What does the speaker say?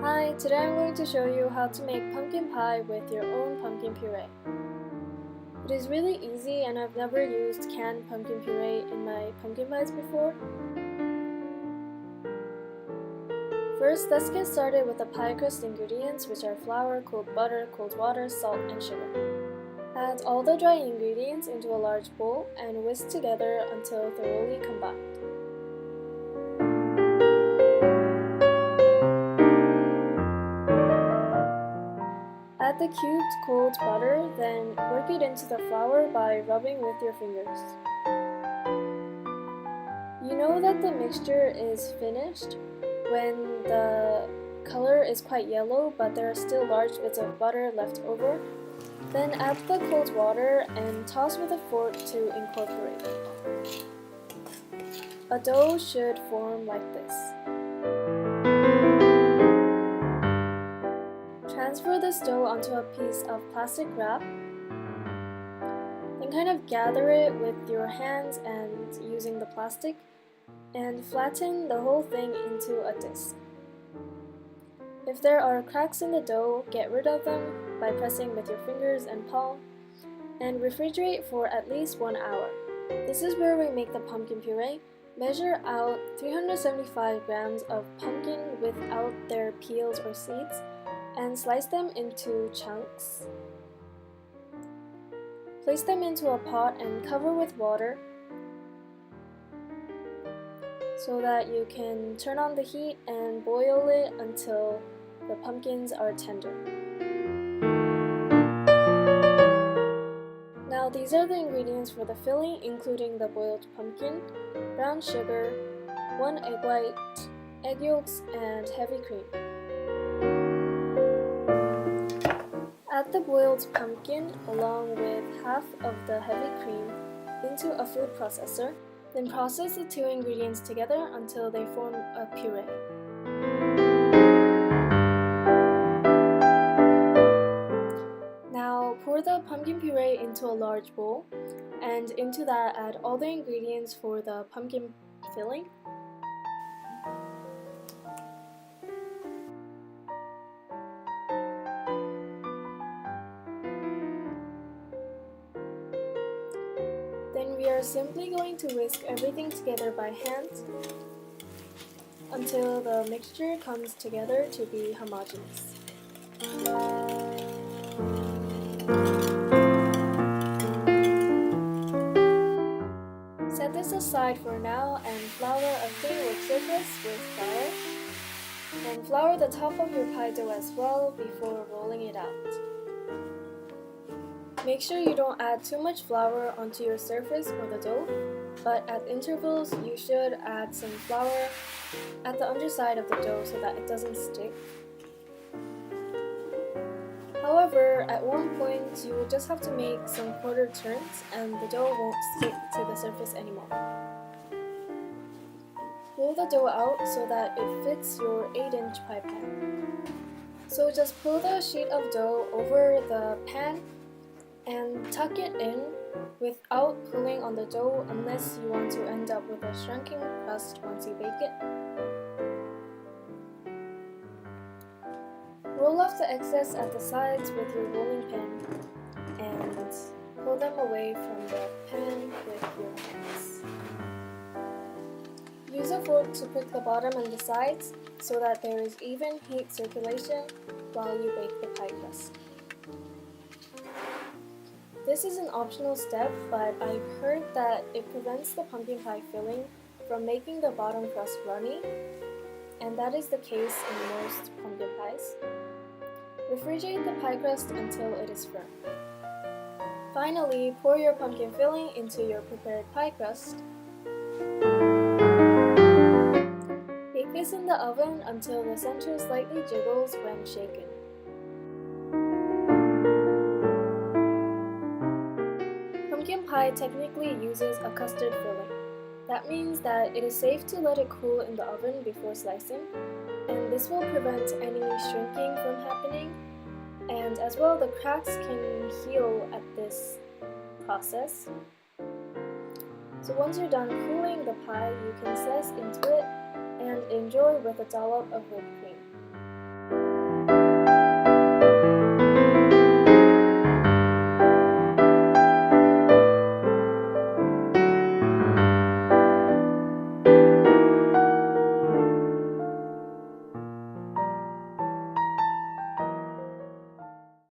Hi, today I'm going to show you how to make pumpkin pie with your own pumpkin puree. It is really easy and I've never used canned pumpkin puree in my pumpkin pies before. First, let's get started with the pie crust ingredients, which are flour, cold butter, cold water, salt, and sugar. Add all the dry ingredients into a large bowl and whisk together until thoroughly combined. Add the cubed cold butter, then work it into the flour by rubbing with your fingers. You know that the mixture is finished when the color is quite yellow but there are still large bits of butter left over. Then add the cold water and toss with a fork to incorporate. A dough should form like this. Transfer this dough onto a piece of plastic wrap. Then kind of gather it with your hands and using the plastic, and flatten the whole thing into a disc. If there are cracks in the dough, get rid of them by pressing with your fingers and palm, and refrigerate for at least 1 hour. This is where we make the pumpkin puree. Measure out 375 grams of pumpkin without their peels or seeds, and slice them into chunks. Place them into a pot and cover with water so that you can turn on the heat and boil it until the pumpkins are tender. Now these are the ingredients for the filling, including the boiled pumpkin, brown sugar, 1 egg white, egg yolks, and heavy cream. Add the boiled pumpkin along with half of the heavy cream into a food processor, then process the two ingredients together until they form a puree. Now pour the pumpkin puree into a large bowl, and into that add all the ingredients for the pumpkin filling. Then we are simply going to whisk everything together by hand until the mixture comes together to be homogeneous. Set this aside for now and flour a thin work surface with flour. Then flour the top of your pie dough as well before rolling it out. Make sure you don't add too much flour onto your surface or the dough, but at intervals you should add some flour at the underside of the dough so that it doesn't stick. However, at one point you will just have to make some quarter turns and the dough won't stick to the surface anymore. Pull the dough out so that it fits your 8-inch pie pan. So just pull the sheet of dough over the pan and tuck it in without pulling on the dough unless you want to end up with a shrinking crust once you bake it. Roll off the excess at the sides with your rolling pin and pull them away from the pan with your hands. Use a fork to prick the bottom and the sides so that there is even heat circulation while you bake the pie crust. This is an optional step, but I've heard that it prevents the pumpkin pie filling from making the bottom crust runny, and that is the case in most pumpkin pies. Refrigerate the pie crust until it is firm. Finally, pour your pumpkin filling into your prepared pie crust. Bake this in the oven until the center slightly jiggles when shaken. Pumpkin pie technically uses a custard filling. That means that it is safe to let it cool in the oven before slicing, and this will prevent any shrinking from happening, and as well the cracks can heal at this process. So once you're done cooling the pie, you can slice into it and enjoy with a dollop of whipped cream.